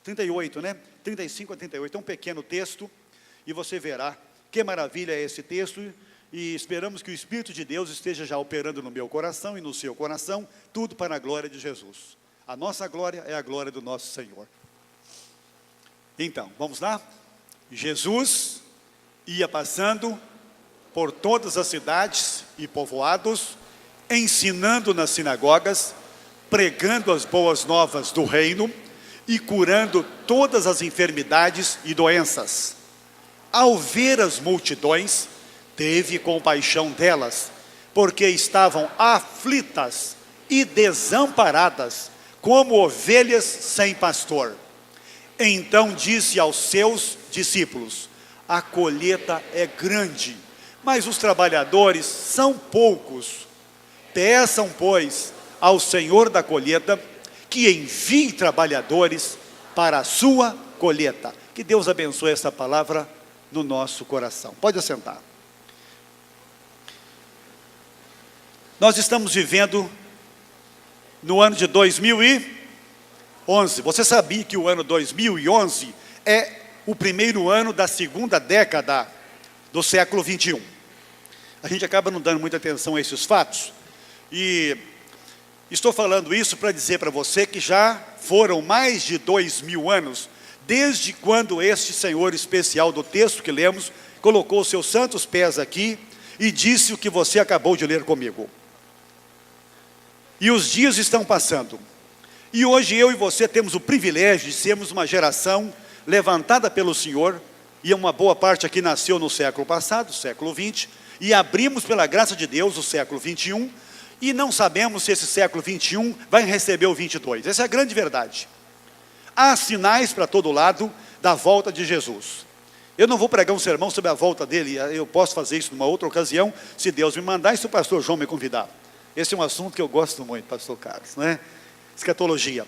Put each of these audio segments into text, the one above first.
38, né? 35 a 38, é um pequeno texto, e você verá que maravilha é esse texto, e esperamos que o Espírito de Deus esteja já operando no meu coração e no seu coração, tudo para a glória de Jesus. A nossa glória é a glória do nosso Senhor. Então, vamos lá? Jesus ia passando por todas as cidades e povoados, ensinando nas sinagogas, pregando as boas novas do reino e curando todas as enfermidades e doenças. Ao ver as multidões, teve compaixão delas, porque estavam aflitas e desamparadas, como ovelhas sem pastor. Então disse aos seus discípulos: a colheita é grande, mas os trabalhadores são poucos. Peçam, pois, ao Senhor da colheita que envie trabalhadores para a sua colheita. Que Deus abençoe essa palavra no nosso coração. Pode assentar. Nós estamos vivendo no ano de 2011. Você sabia que o ano 2011 é o primeiro ano da segunda década do século 21? A gente acaba não dando muita atenção a esses fatos. E estou falando isso para dizer para você que já foram mais de 2000 anos, desde quando este Senhor especial do texto que lemos, colocou seus santos pés aqui e disse o que você acabou de ler comigo. E os dias estão passando. E hoje eu e você temos o privilégio de sermos uma geração levantada pelo Senhor, e uma boa parte aqui nasceu no século passado, século 20, e abrimos pela graça de Deus o século 21, e não sabemos se esse século 21 vai receber o 22. Essa é a grande verdade. Há sinais para todo lado da volta de Jesus. Eu não vou pregar um sermão sobre a volta dele, eu posso fazer isso numa outra ocasião, se Deus me mandar e se o pastor João me convidar. Esse é um assunto que eu gosto muito, pastor Carlos, não é? Escatologia.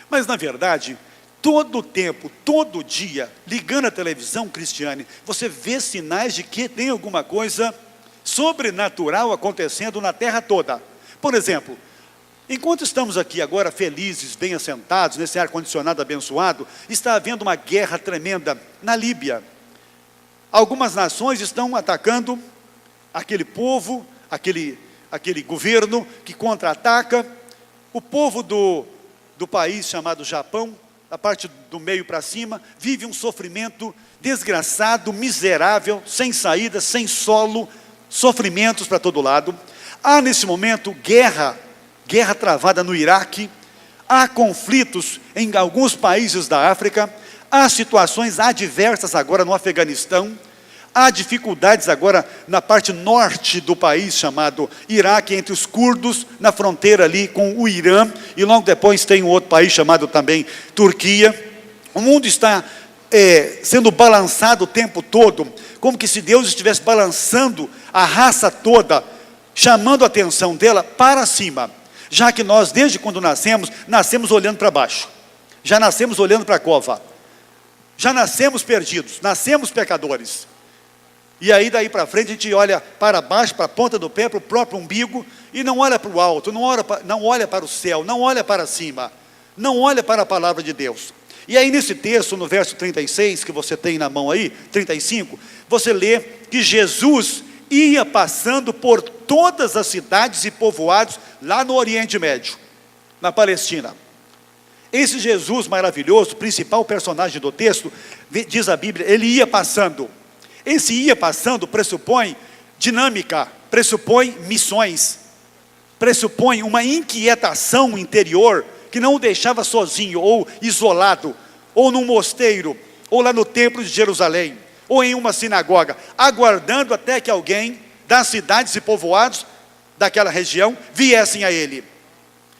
Mas, na verdade, todo o tempo, todo dia, ligando a televisão, Cristiane, você vê sinais de que tem alguma coisa sobrenatural acontecendo na terra toda. Por exemplo, enquanto estamos aqui agora felizes, bem assentados, nesse ar-condicionado abençoado, está havendo uma guerra tremenda na Líbia. Algumas nações estão atacando aquele povo, aquele governo que contra-ataca. O povo do país chamado Japão, da parte do meio para cima, vive um sofrimento desgraçado, miserável, sem saída, sem solo, sofrimentos para todo lado. Há nesse momento guerra travada no Iraque, há conflitos em alguns países da África, há situações adversas agora no Afeganistão, há dificuldades agora na parte norte do país chamado Iraque, entre os curdos, na fronteira ali com o Irã, e logo depois tem um outro país chamado também Turquia. O mundo está sendo balançado o tempo todo, como que se Deus estivesse balançando a raça toda, chamando a atenção dela para cima, já que nós, desde quando nascemos olhando para baixo, já nascemos olhando para a cova, já nascemos perdidos, nascemos pecadores. E aí daí para frente a gente olha para baixo, para a ponta do pé, para o próprio umbigo, e não olha para o alto, não olha para o céu, não olha para cima, não olha para a palavra de Deus. E aí nesse texto, no verso 36, que você tem na mão aí, 35, você lê que Jesus ia passando por todas as cidades e povoados lá no Oriente Médio, na Palestina. Esse Jesus maravilhoso, principal personagem do texto, diz a Bíblia, ele ia passando. Esse ia passando pressupõe dinâmica, pressupõe missões, pressupõe uma inquietação interior que não o deixava sozinho, ou isolado, ou num mosteiro, ou lá no templo de Jerusalém, ou em uma sinagoga, aguardando até que alguém das cidades e povoados daquela região viessem a ele.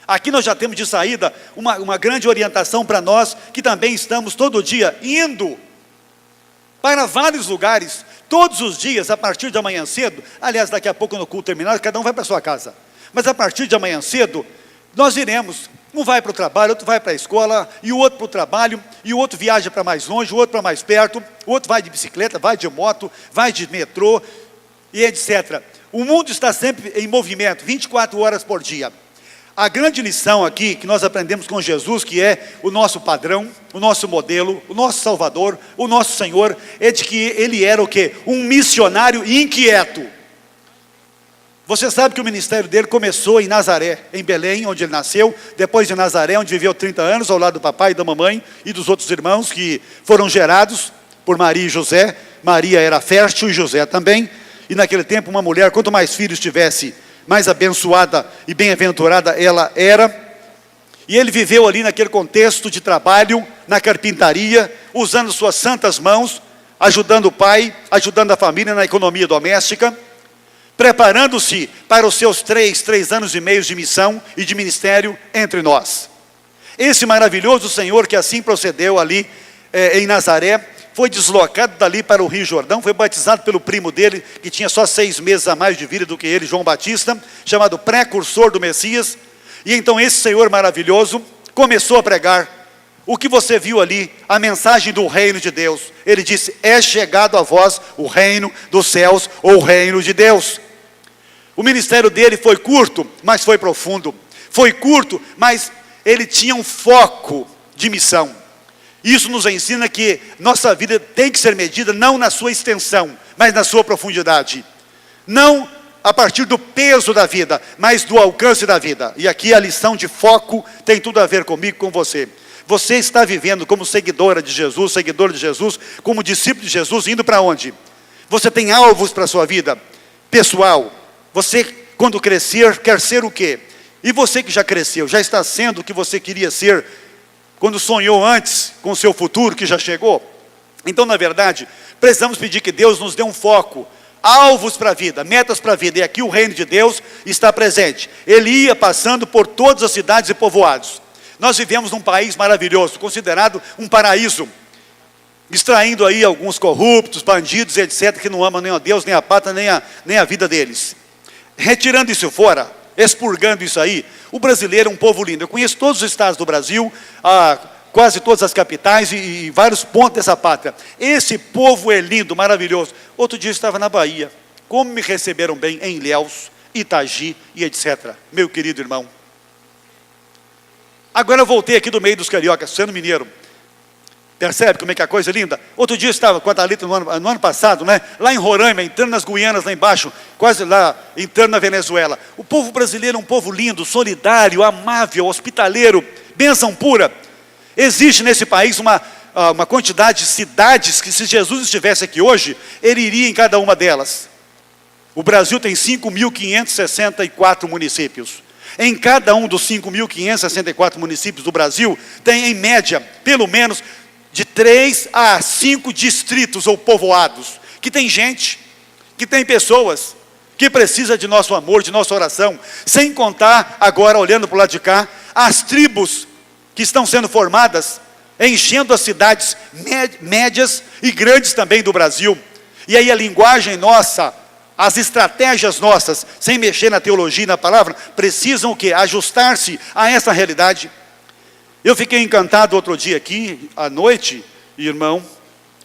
Aqui nós já temos de saída uma grande orientação para nós, que também estamos todo dia indo para vários lugares, todos os dias, a partir de amanhã cedo. Aliás, daqui a pouco no culto terminado, cada um vai para a sua casa, mas a partir de amanhã cedo, nós iremos, um vai para o trabalho, outro vai para a escola, e o outro para o trabalho, e o outro viaja para mais longe, o outro para mais perto, o outro vai de bicicleta, vai de moto, vai de metrô, e etc. O mundo está sempre em movimento, 24 horas por dia. A grande lição aqui que nós aprendemos com Jesus, que é o nosso padrão, o nosso modelo, o nosso Salvador, o nosso Senhor, é de que Ele era o quê? Um missionário inquieto. Você sabe que o ministério dele começou em Nazaré, em Belém, onde ele nasceu, depois de Nazaré, onde viveu 30 anos, ao lado do papai e da mamãe, e dos outros irmãos que foram gerados por Maria e José. Maria era fértil e José também, e naquele tempo uma mulher, quanto mais filhos tivesse, mais abençoada e bem-aventurada ela era. E ele viveu ali naquele contexto de trabalho, na carpintaria, usando suas santas mãos, ajudando o pai, ajudando a família na economia doméstica, preparando-se para os seus três anos e meio de missão e de ministério entre nós. Esse maravilhoso Senhor que assim procedeu ali em Nazaré, foi deslocado dali para o Rio Jordão, foi batizado pelo primo dele, que tinha só 6 meses a mais de vida do que ele, João Batista, chamado precursor do Messias. E então esse Senhor maravilhoso começou a pregar o que você viu ali, a mensagem do reino de Deus. Ele disse: é chegado a vós o reino dos céus, ou o reino de Deus. O ministério dele foi curto, mas foi profundo. Foi curto, mas ele tinha um foco de missão. Isso nos ensina que nossa vida tem que ser medida não na sua extensão, mas na sua profundidade. Não a partir do peso da vida, mas do alcance da vida. E aqui a lição de foco tem tudo a ver comigo, com você. Você está vivendo como seguidora de Jesus, seguidor de Jesus, como discípulo de Jesus, indo para onde? Você tem alvos para a sua vida pessoal. Você, quando crescer, quer ser o quê? E você que já cresceu, já está sendo o que você queria ser quando sonhou antes com o seu futuro que já chegou? Então, na verdade, precisamos pedir que Deus nos dê um foco, alvos para a vida, metas para a vida. E aqui o reino de Deus está presente. Ele ia passando por todas as cidades e povoados. Nós vivemos num país maravilhoso, considerado um paraíso, extraindo aí alguns corruptos, bandidos, etc., que não amam nem a Deus, nem a pátria, nem a vida deles. Retirando isso fora, expurgando isso aí, o brasileiro é um povo lindo. Eu conheço todos os estados do Brasil, quase todas as capitais e vários pontos dessa pátria. Esse povo é lindo, maravilhoso. Outro dia eu estava na Bahia. Como me receberam bem em Ilhéus, Itagi e etc. Meu querido irmão. Agora eu voltei aqui do meio dos cariocas, sendo mineiro. Percebe como é que a coisa é linda? Outro dia eu estava com a Thalita no ano passado, né? Lá em Roraima, entrando nas Guianas, lá embaixo, quase lá, entrando na Venezuela. O povo brasileiro é um povo lindo, solidário, amável, hospitaleiro, bênção pura. Existe nesse país uma quantidade de cidades que, se Jesus estivesse aqui hoje, ele iria em cada uma delas. O Brasil tem 5.564 municípios. Em cada um dos 5.564 municípios do Brasil, tem em média, pelo menos, de 3 a 5 distritos ou povoados, que tem gente, que tem pessoas, que precisa de nosso amor, de nossa oração, sem contar, agora olhando para o lado de cá, as tribos que estão sendo formadas, enchendo as cidades médias e grandes também do Brasil. E aí a linguagem nossa, as estratégias nossas, sem mexer na teologia e na palavra, precisam o quê? Ajustar-se a essa realidade. Eu fiquei encantado outro dia aqui, à noite, irmão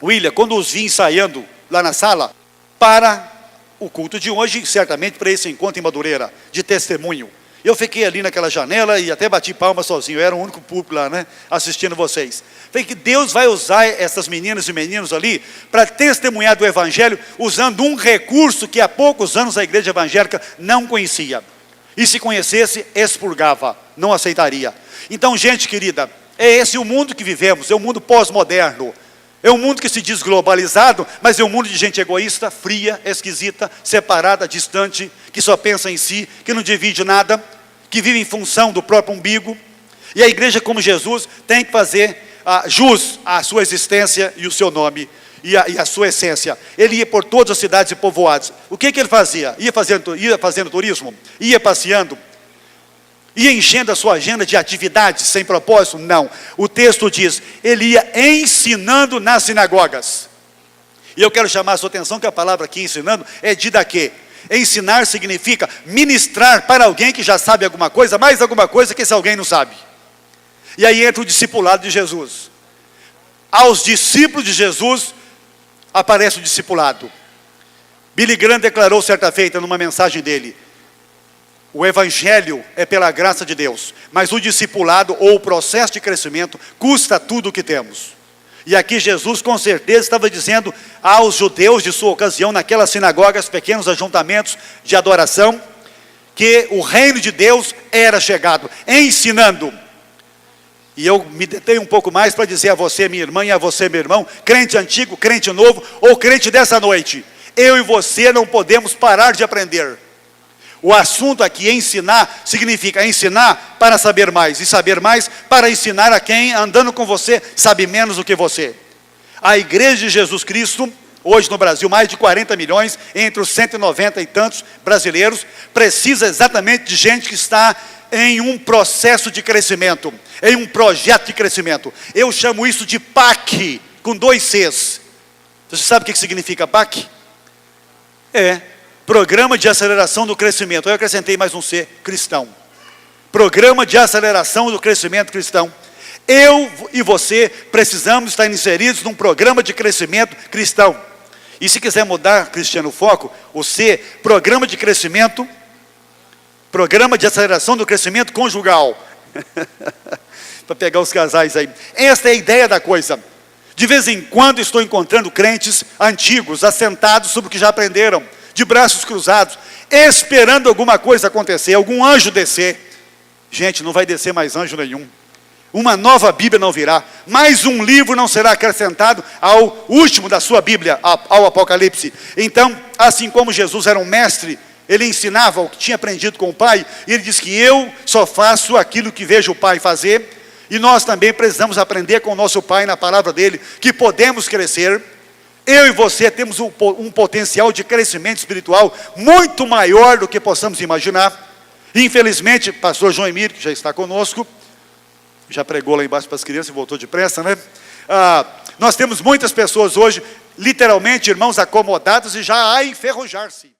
William, quando os vi ensaiando lá na sala, para o culto de hoje, certamente para esse encontro em Madureira, de testemunho. Eu fiquei ali naquela janela e até bati palma sozinho, eu era o único público lá, né, assistindo vocês. Falei que Deus vai usar essas meninas e meninos ali, para testemunhar do Evangelho, usando um recurso que há poucos anos a igreja evangélica não conhecia. E se conhecesse, expurgava, não aceitaria. Então, gente querida, é esse o mundo que vivemos, é um mundo pós-moderno. É um mundo que se diz globalizado, mas é um mundo de gente egoísta, fria, esquisita, separada, distante, que só pensa em si, que não divide nada, que vive em função do próprio umbigo. E a igreja, como Jesus, tem que fazer jus à sua existência e o seu nome, e a sua essência. Ele ia por todas as cidades e povoados. O que ele fazia? Ia fazendo turismo? Ia passeando? Ia enchendo a sua agenda de atividades sem propósito? Não. O texto diz, ele ia ensinando nas sinagogas. E eu quero chamar a sua atenção que a palavra aqui, ensinando, é didaquê. Ensinar significa ministrar para alguém que já sabe alguma coisa, mais alguma coisa que esse alguém não sabe. E aí entra o discipulado de Jesus. Aos discípulos de Jesus aparece o discipulado. Billy Graham declarou certa feita numa mensagem dele: O evangelho é pela graça de Deus, mas o discipulado ou o processo de crescimento custa tudo o que temos. E aqui Jesus com certeza estava dizendo aos judeus de sua ocasião, naquelas sinagogas, pequenos ajuntamentos de adoração, que o reino de Deus era chegado, ensinando. E eu me detenho um pouco mais para dizer a você, minha irmã, e a você, meu irmão, crente antigo, crente novo, ou crente dessa noite, eu e você não podemos parar de aprender. O assunto aqui, ensinar, significa ensinar para saber mais, e saber mais para ensinar a quem, andando com você, sabe menos do que você. A Igreja de Jesus Cristo, hoje no Brasil, mais de 40 milhões, entre os 190 e tantos brasileiros, precisa exatamente de gente que está em um processo de crescimento, em um projeto de crescimento. Eu chamo isso de PAC, com 2 Cs. Você sabe o que significa PAC? Programa de Aceleração do Crescimento. Eu acrescentei mais um C, cristão. Programa de Aceleração do Crescimento Cristão. Eu e você precisamos estar inseridos num programa de crescimento cristão. E se quiser mudar, Cristiano, o foco, o C, Programa de Crescimento, Programa de Aceleração do Crescimento Conjugal. Para pegar os casais aí. Esta é a ideia da coisa. De vez em quando estou encontrando crentes antigos, assentados sobre o que já aprenderam, de braços cruzados, esperando alguma coisa acontecer, algum anjo descer. Gente, não vai descer mais anjo nenhum. Uma nova Bíblia não virá. Mais um livro não será acrescentado ao último da sua Bíblia, ao Apocalipse. Então, assim como Jesus era um mestre, ele ensinava o que tinha aprendido com o Pai, e ele diz que eu só faço aquilo que vejo o Pai fazer, e nós também precisamos aprender com o nosso Pai na palavra dele, que podemos crescer. Eu e você temos um potencial de crescimento espiritual muito maior do que possamos imaginar. Infelizmente, pastor João Emílio, que já está conosco, já pregou lá embaixo para as crianças e voltou depressa, né? Nós temos muitas pessoas hoje, literalmente, irmãos, acomodados e já a enferrujar-se.